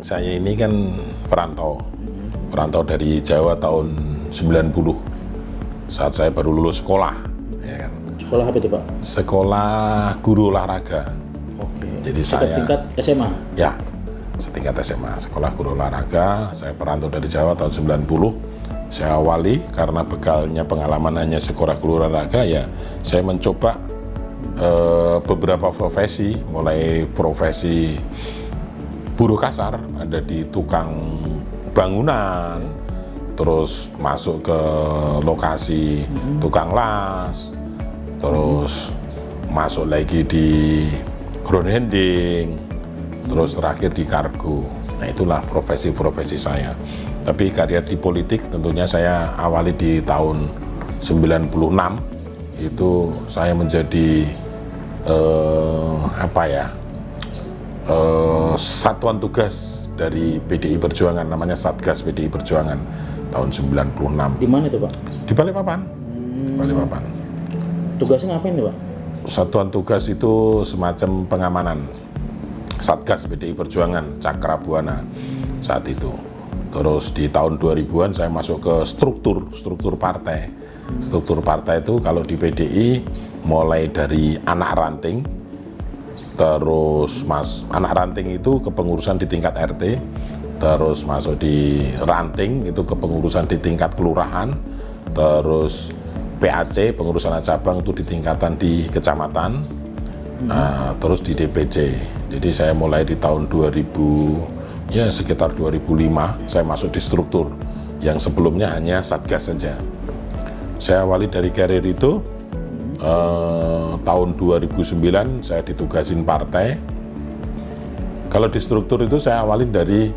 Saya ini kan perantau dari Jawa tahun 90, saat saya baru lulus sekolah. Ya kan? Sekolah apa itu Pak? Sekolah guru olahraga. Oke. Jadi saya tingkat SMA? Ya, setingkat SMA, sekolah guru olahraga. Saya perantau dari Jawa tahun 90. Saya awali karena bekalnya pengalaman hanya sekolah guru olahraga, ya saya mencoba beberapa profesi, mulai profesi buruh kasar, ada di tukang bangunan, terus masuk ke lokasi tukang las, terus masuk lagi di ground handling, terus terakhir di kargo. Nah, itulah profesi-profesi saya. Tapi karier di politik tentunya saya awali di tahun 96. Itu saya menjadi satuan tugas dari PDI Perjuangan, namanya Satgas PDI Perjuangan tahun 96. Di mana itu Pak? Di Balikpapan. Balikpapan. Tugasnya ngapain nih Pak? Satuan tugas itu semacam pengamanan Satgas PDI Perjuangan Cakrabuana saat itu. Terus di tahun 2000-an saya masuk ke struktur partai. Struktur partai itu kalau di PDI mulai dari anak ranting, terus anak ranting itu kepengurusan di tingkat RT, terus masuk di ranting itu kepengurusan di tingkat kelurahan, terus PAC pengurusan cabang itu di tingkatan di kecamatan, terus di DPC. Jadi saya mulai di tahun 2000, ya sekitar 2005 saya masuk di struktur yang sebelumnya hanya Satgas saja. Saya awali dari karir itu tahun 2009 saya ditugasin partai. Kalau di struktur itu saya awali dari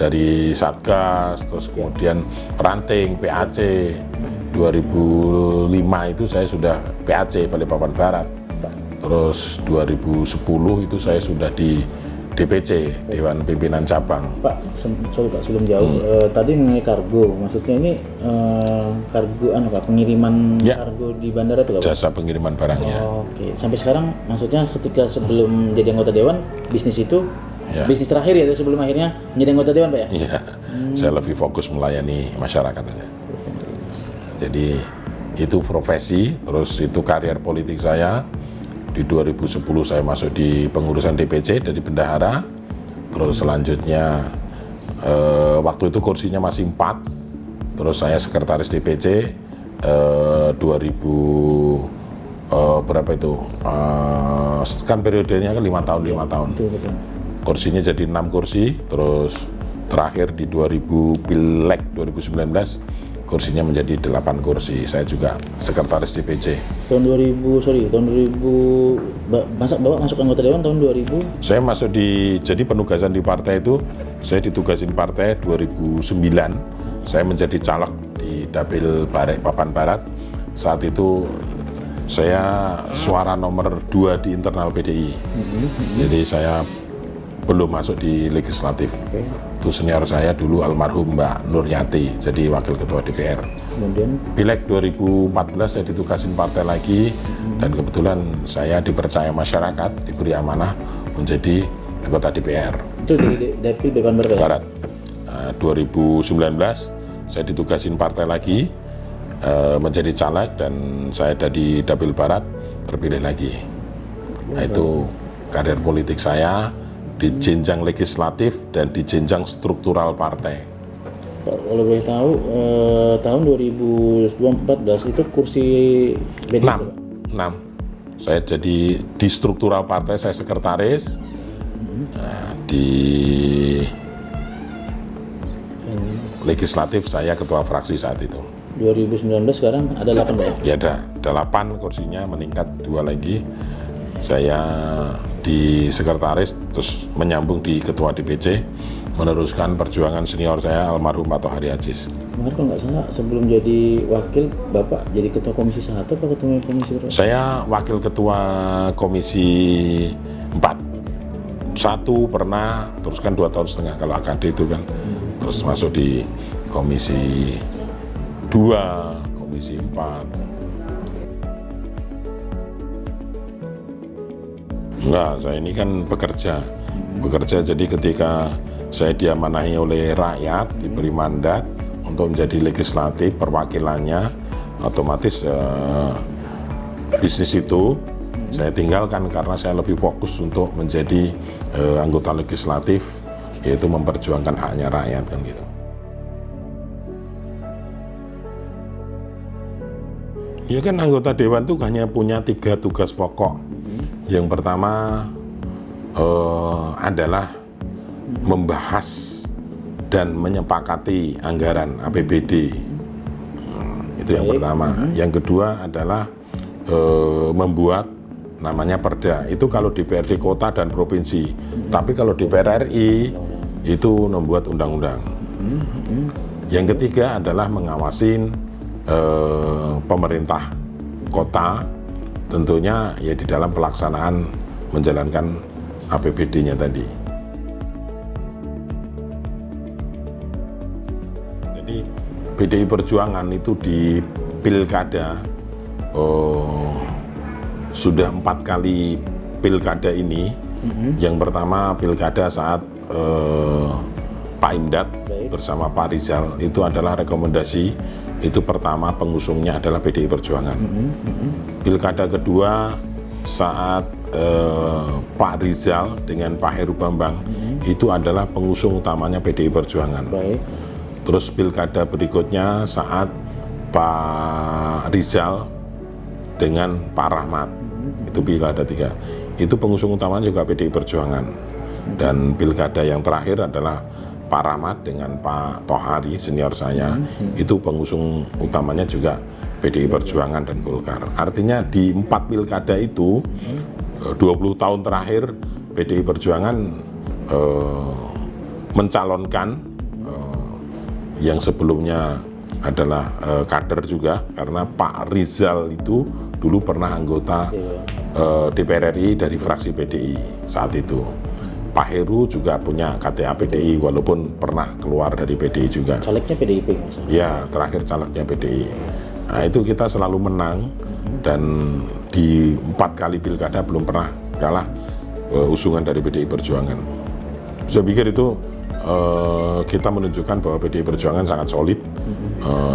dari Satgas, terus kemudian ranting PAC. 2005 itu saya sudah PAC Balikpapan Barat. Terus 2010 itu saya sudah di DPC, Dewan Pimpinan Cabang. Pak, sorry Pak, sebelum jauh, tadi mengenai kargo, maksudnya ini kargo pengiriman kargo di bandara itu Pak? Jasa pengiriman barangnya. Oke, sampai sekarang maksudnya ketika sebelum jadi anggota dewan, bisnis itu bisnis terakhir ya sebelum akhirnya menjadi anggota dewan Pak ya? Iya, saya lebih fokus melayani masyarakat aja. Jadi itu profesi, terus itu karier politik saya. Di 2010 saya masuk di pengurusan DPC dari bendahara. Terus selanjutnya waktu itu kursinya masih 4. Terus saya sekretaris DPC 2000 berapa itu? Kan periodenya kan 5 tahun. Betul. Kursinya jadi 6 kursi. Terus terakhir di 2000 Pileg 2019 kursinya menjadi 8 kursi. Saya juga sekretaris DPC. Tahun 2000 Bapak masuk anggota dewan tahun 2000? Saya masuk jadi penugasan di partai itu, saya ditugasin partai 2009. Saya menjadi caleg di Dapil Balikpapan Barat. Saat itu saya suara nomor 2 di internal PDI. Jadi saya belum masuk di legislatif. Itu senior saya dulu almarhum Mbak Nuryati, jadi wakil ketua DPR. Kemudian Pileg 2014 saya ditugasin partai lagi, dan kebetulan saya dipercaya masyarakat, diberi amanah menjadi anggota DPR. Itu di Dapil Balikpapan Barat. 2019 saya ditugasin partai lagi, menjadi caleg, dan saya dari Dapil Barat terpilih lagi. Nah, itu karir politik saya di jenjang legislatif dan di jenjang struktural partai. Kalau boleh tahu, tahun 2014 itu kursi PDI 6. Saya jadi di struktural partai saya sekretaris, di legislatif saya ketua fraksi saat itu. 2019 sekarang ada 8 Pak? Ya ada 8 kursinya, meningkat 2 lagi. Saya di sekretaris, terus menyambung di ketua DPC, meneruskan perjuangan senior saya almarhum Pak Tohari Aziz. Kemarin kalau nggak salah sebelum jadi wakil Bapak jadi ketua komisi 1 atau ketua komisi berapa? Saya wakil ketua komisi 4. 1 pernah, terus kan 2,5 tahun kalau AKD itu kan. Terus masuk di komisi 2, komisi 4. Enggak, saya ini kan bekerja. Bekerja, jadi ketika saya diamanahi oleh rakyat, diberi mandat untuk menjadi legislatif, perwakilannya, otomatis bisnis itu saya tinggalkan karena saya lebih fokus untuk menjadi anggota legislatif, yaitu memperjuangkan haknya rakyat kan gitu. Ya kan anggota dewan itu hanya punya 3 tugas pokok. Yang pertama adalah membahas dan menyepakati anggaran APBD. Itu yang pertama. Yang kedua adalah membuat namanya perda. Itu kalau DPRD kota dan provinsi. Tapi kalau DPR RI itu membuat undang-undang. Yang ketiga adalah mengawasin pemerintah kota, tentunya ya di dalam pelaksanaan menjalankan APBD-nya tadi. Jadi PDI Perjuangan itu di pilkada sudah 4 kali pilkada ini. Yang pertama pilkada saat Pak Imdat bersama Pak Rizal, itu adalah rekomendasi. Itu pertama pengusungnya adalah PDI Perjuangan. Pilkada kedua saat Pak Rizal dengan Pak Heru Bambang, itu adalah pengusung utamanya PDI Perjuangan. Terus pilkada berikutnya saat Pak Rizal dengan Pak Rahmat, itu pilkada 3. Itu pengusung utamanya juga PDI Perjuangan. Dan pilkada yang terakhir adalah Pak Rahmat dengan Pak Tohari, senior saya, itu pengusung utamanya juga PDI Perjuangan dan Golkar. Artinya di 4 pilkada itu, 20 tahun terakhir PDI Perjuangan mencalonkan yang sebelumnya adalah kader juga, karena Pak Rizal itu dulu pernah anggota DPR RI dari fraksi PDI saat itu. Pak Heru juga punya KTA PDI walaupun pernah keluar dari PDI juga. Calegnya PDIP maksudnya? Ya, terakhir calegnya PDI. Nah, itu kita selalu menang dan di 4 kali pilkada belum pernah kalah usungan dari PDI Perjuangan. Saya pikir itu kita menunjukkan bahwa PDI Perjuangan sangat solid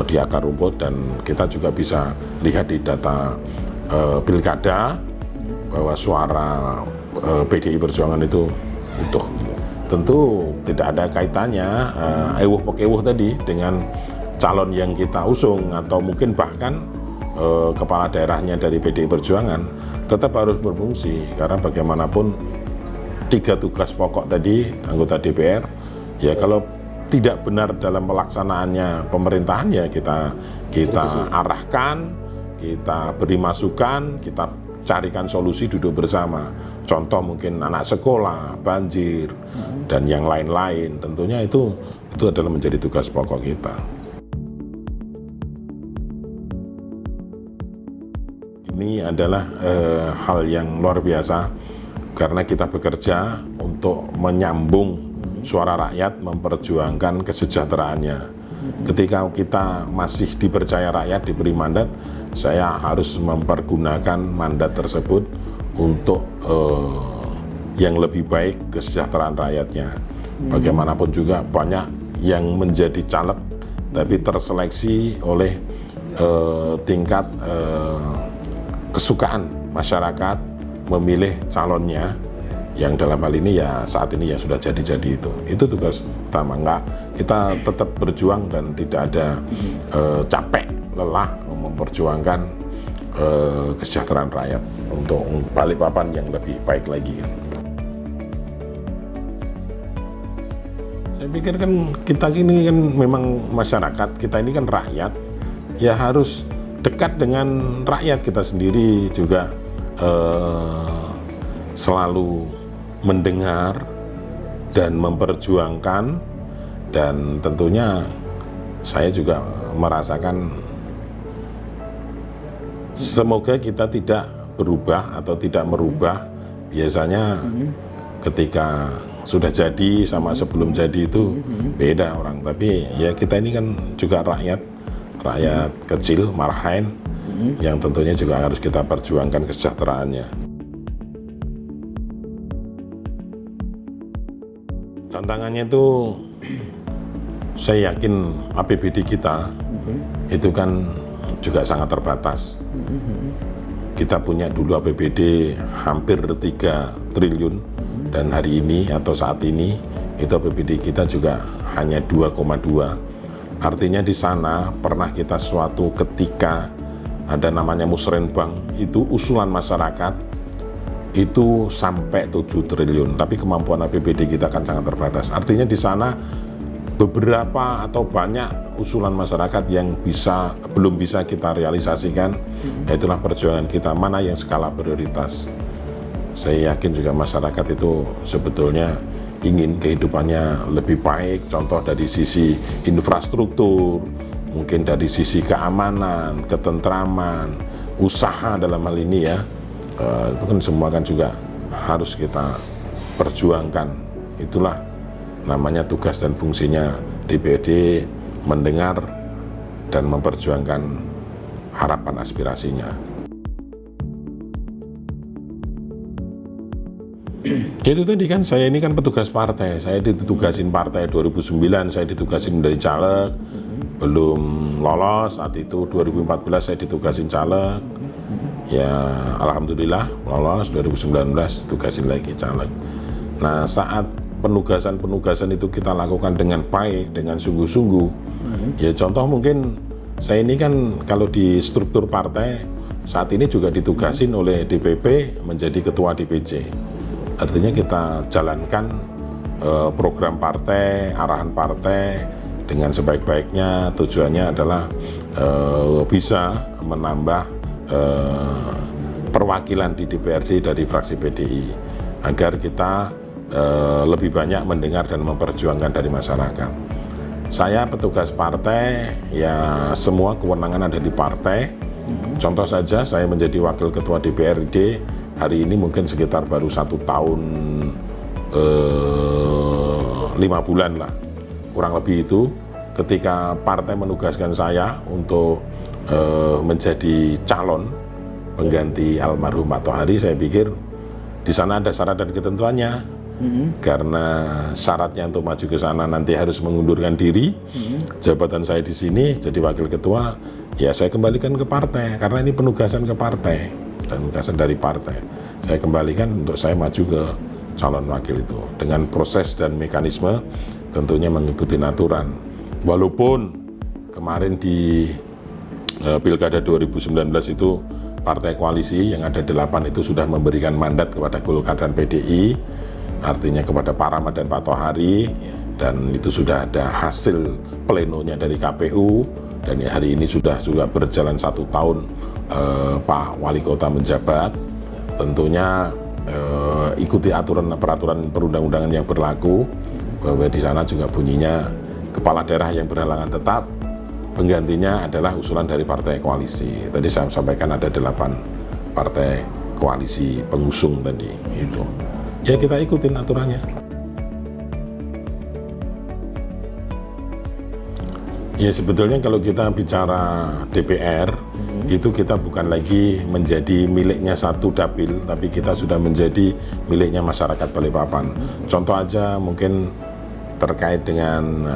di akar rumput, dan kita juga bisa lihat di data pilkada bahwa suara PDI Perjuangan itu utuh. Tentu tidak ada kaitannya ewuh pekewuh tadi dengan calon yang kita usung, atau mungkin bahkan kepala daerahnya dari PDI Perjuangan tetap harus berfungsi, karena bagaimanapun 3 tugas pokok tadi anggota DPR, ya kalau tidak benar dalam pelaksanaannya pemerintahan, ya kita arahkan, kita beri masukan, kita carikan solusi, duduk bersama. Contoh mungkin anak sekolah, banjir, dan yang lain-lain. Tentunya itu adalah menjadi tugas pokok kita. Ini adalah hal yang luar biasa, karena kita bekerja untuk menyambung suara rakyat, memperjuangkan kesejahteraannya. Ketika kita masih dipercaya rakyat, diberi mandat, saya harus mempergunakan mandat tersebut untuk yang lebih baik kesejahteraan rakyatnya. Bagaimanapun juga banyak yang menjadi caleg tapi terseleksi oleh tingkat kesukaan masyarakat memilih calonnya, yang dalam hal ini ya saat ini ya sudah jadi itu tugas utama. Enggak, kita tetap berjuang dan tidak ada capek lelah memperjuangkan kesejahteraan rakyat untuk Balikpapan yang lebih baik lagi. Saya pikir kan kita ini kan memang masyarakat, kita ini kan rakyat, ya harus dekat dengan rakyat. Kita sendiri juga selalu mendengar dan memperjuangkan, dan tentunya saya juga merasakan semoga kita tidak berubah atau tidak merubah. Biasanya ketika sudah jadi sama sebelum jadi itu beda orang, tapi ya kita ini kan juga rakyat kecil, marhaen, yang tentunya juga harus kita perjuangkan kesejahteraannya. Tantangannya itu saya yakin APBD kita itu kan juga sangat terbatas. Kita punya dulu APBD hampir 3 triliun dan hari ini atau saat ini itu APBD kita juga hanya 2,2. Artinya di sana pernah kita suatu ketika ada namanya Musrenbang, itu usulan masyarakat itu sampai 7 triliun, tapi kemampuan APBD kita kan sangat terbatas. Artinya di sana beberapa atau banyak usulan masyarakat yang belum bisa kita realisasikan. Itulah perjuangan kita, mana yang skala prioritas. Saya yakin juga masyarakat itu sebetulnya ingin kehidupannya lebih baik, contoh dari sisi infrastruktur, mungkin dari sisi keamanan, ketentraman, usaha dalam hal ini ya. Itu kan semua kan juga harus kita perjuangkan. Itulah namanya tugas dan fungsinya DPRD, mendengar dan memperjuangkan harapan aspirasinya. Itu tadi kan, saya ini kan petugas partai, saya ditugasin partai 2009, saya ditugasin dari caleg, belum lolos saat itu. 2014 saya ditugasin caleg, ya alhamdulillah lolos. 2019 tugasin lagi caleg. Nah, saat penugasan itu kita lakukan dengan baik, dengan sungguh-sungguh. Ya contoh mungkin saya ini kan kalau di struktur partai saat ini juga ditugasin oleh DPP menjadi ketua DPC. Artinya kita jalankan program partai, arahan partai dengan sebaik-baiknya. Tujuannya adalah bisa menambah perwakilan di DPRD dari fraksi PDI agar kita lebih banyak mendengar dan memperjuangkan dari masyarakat. Saya petugas partai, ya semua kewenangan ada di partai. Contoh saja saya menjadi wakil ketua DPRD hari ini mungkin sekitar baru 1 tahun 5 bulan lah, kurang lebih itu. Ketika partai menugaskan saya untuk menjadi calon pengganti almarhum Pak Tohari, saya pikir di sana ada syarat dan ketentuannya. Karena syaratnya untuk maju ke sana nanti harus mengundurkan diri. Jabatan saya di sini jadi wakil ketua, ya saya kembalikan ke partai karena ini penugasan ke partai dan penugasan dari partai. Saya kembalikan untuk saya maju ke calon wakil itu dengan proses dan mekanisme tentunya mengikuti aturan. Walaupun kemarin di Pilkada 2019 itu partai koalisi yang ada 8 itu sudah memberikan mandat kepada Golkar dan PDI, artinya kepada Pak Rahmat dan Pak Tohari, dan itu sudah ada hasil plenonya dari KPU, dan hari ini sudah juga berjalan 1 tahun Pak Wali Kota menjabat. Tentunya ikuti aturan peraturan perundang-undangan yang berlaku, bahwa di sana juga bunyinya kepala daerah yang berhalangan tetap penggantinya adalah usulan dari partai koalisi. Tadi saya sampaikan ada 8 partai koalisi pengusung tadi itu. Ya kita ikutin aturannya. Ya sebetulnya kalau kita bicara DPR, itu kita bukan lagi menjadi miliknya satu dapil, tapi kita sudah menjadi miliknya masyarakat Balikpapan. Contoh aja mungkin terkait dengan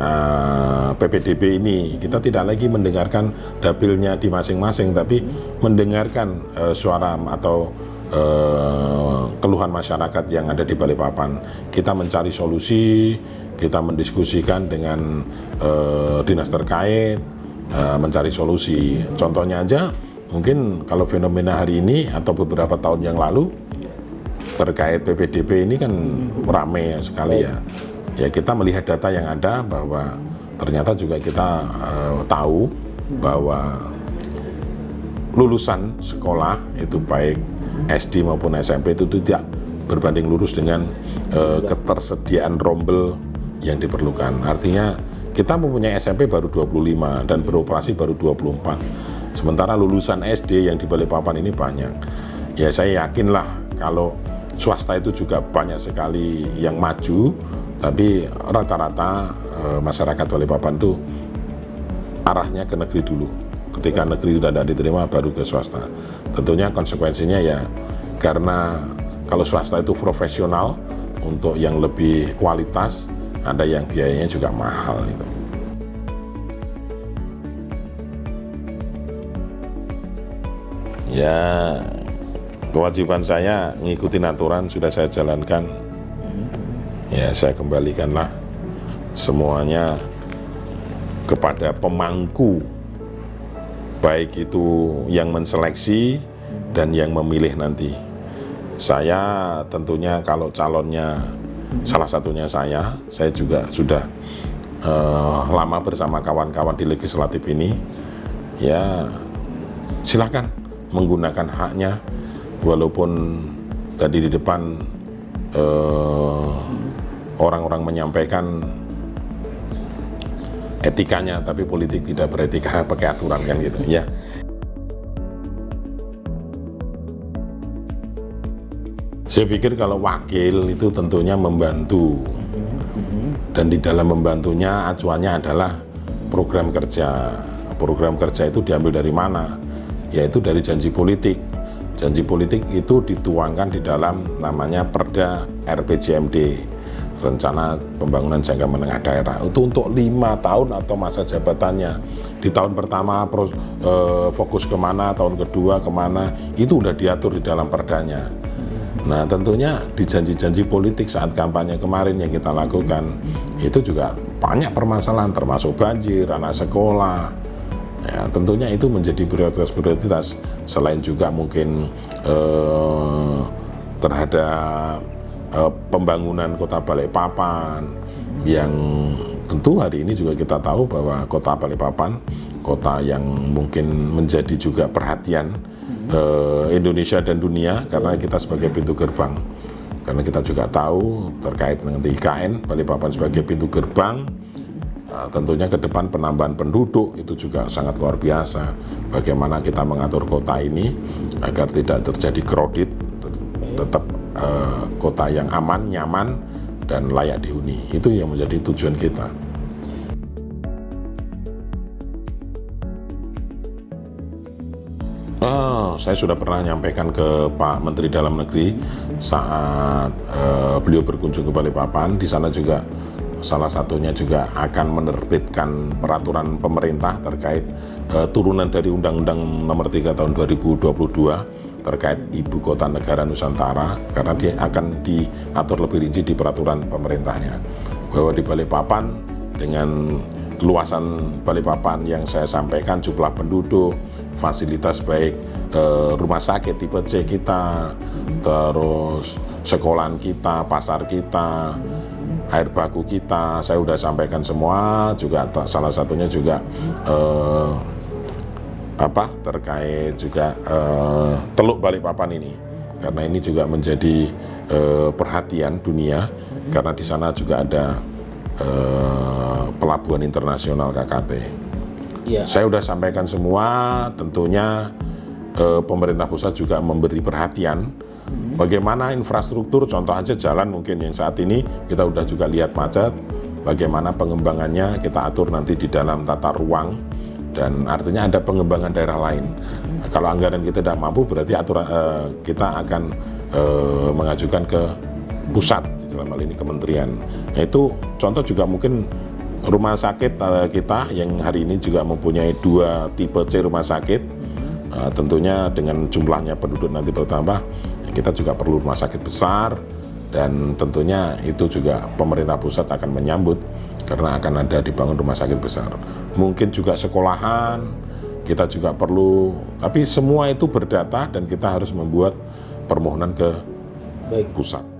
PPDB ini, kita tidak lagi mendengarkan dapilnya di masing-masing, tapi mendengarkan suara atau keluhan masyarakat yang ada di Balikpapan. Kita mencari solusi, kita mendiskusikan dengan dinas terkait, mencari solusi. Contohnya aja, mungkin kalau fenomena hari ini atau beberapa tahun yang lalu terkait PPDB ini kan ramai sekali ya. Ya kita melihat data yang ada bahwa ternyata juga kita tahu bahwa lulusan sekolah itu baik SD maupun SMP itu tidak berbanding lurus dengan ketersediaan rombel yang diperlukan. Artinya kita mempunyai SMP baru 25 dan beroperasi baru 24. Sementara lulusan SD yang di Balikpapan ini banyak. Ya saya yakinlah kalau swasta itu juga banyak sekali yang maju, tapi rata-rata masyarakat Balikpapan itu arahnya ke negeri dulu. Ketika negeri sudah tidak diterima baru ke swasta. Tentunya konsekuensinya ya karena kalau swasta itu profesional untuk yang lebih kualitas, ada yang biayanya juga mahal itu. Ya, kewajiban saya ngikutin aturan sudah saya jalankan. Ya, saya kembalikanlah semuanya kepada pemangku, baik itu yang menseleksi dan yang memilih nanti. Saya tentunya kalau calonnya salah satunya saya juga sudah lama bersama kawan-kawan di legislatif ini. Ya, silakan menggunakan haknya, walaupun tadi di depan orang-orang menyampaikan etikanya, tapi politik tidak beretika, pakai aturan kan gitu ya. Saya pikir kalau wakil itu tentunya membantu, dan di dalam membantunya acuannya adalah program kerja. Program kerja itu diambil dari mana? Yaitu dari janji politik. Janji politik itu dituangkan di dalam namanya Perda RPJMD, Rencana Pembangunan Jangka Menengah Daerah. Itu untuk 5 tahun atau masa jabatannya. Di tahun pertama fokus kemana, tahun kedua kemana, itu udah diatur di dalam perdanya. Nah, tentunya di janji-janji politik saat kampanye kemarin yang kita lakukan, itu juga banyak permasalahan, termasuk banjir, anak sekolah. Ya, tentunya itu menjadi prioritas-prioritas, selain juga mungkin terhadap pembangunan kota Balikpapan, yang tentu hari ini juga kita tahu bahwa kota Balikpapan, kota yang mungkin menjadi juga perhatian Indonesia dan dunia, karena kita sebagai pintu gerbang. Karena kita juga tahu terkait dengan IKN, Balikpapan sebagai pintu gerbang, tentunya ke depan penambahan penduduk itu juga sangat luar biasa. Bagaimana kita mengatur kota ini agar tidak terjadi crowded, tetap kota yang aman, nyaman, dan layak dihuni. Itu yang menjadi tujuan kita. Saya sudah pernah menyampaikan ke Pak Menteri Dalam Negeri saat beliau berkunjung ke Balikpapan. Di sana juga salah satunya juga akan menerbitkan peraturan pemerintah terkait turunan dari Undang-Undang Nomor 3 Tahun 2022 terkait Ibu Kota Negara Nusantara, karena dia akan diatur lebih rinci di peraturan pemerintahnya. Bahwa di Balikpapan dengan luasan Balikpapan yang saya sampaikan, jumlah penduduk, fasilitas baik rumah sakit tipe C kita, terus sekolahan kita, pasar kita, air baku kita, saya sudah sampaikan semua. Juga salah satunya juga terkait juga Teluk Balikpapan ini, karena ini juga menjadi perhatian dunia, karena di sana juga ada pelabuhan internasional KKT. Ya. Saya sudah sampaikan semua. Tentunya pemerintah pusat juga memberi perhatian bagaimana infrastruktur, contoh aja jalan mungkin yang saat ini kita udah juga lihat macet, bagaimana pengembangannya kita atur nanti di dalam tata ruang, dan artinya ada pengembangan daerah lain. Kalau anggaran kita tidak mampu, berarti aturan kita akan mengajukan ke pusat, dalam hal ini kementerian. Nah, itu contoh juga mungkin rumah sakit kita yang hari ini juga mempunyai 2 tipe C rumah sakit. Tentunya dengan jumlahnya penduduk nanti bertambah, kita juga perlu rumah sakit besar, dan tentunya itu juga pemerintah pusat akan menyambut karena akan ada dibangun rumah sakit besar. Mungkin juga sekolahan kita juga perlu, tapi semua itu berdata dan kita harus membuat permohonan ke pusat.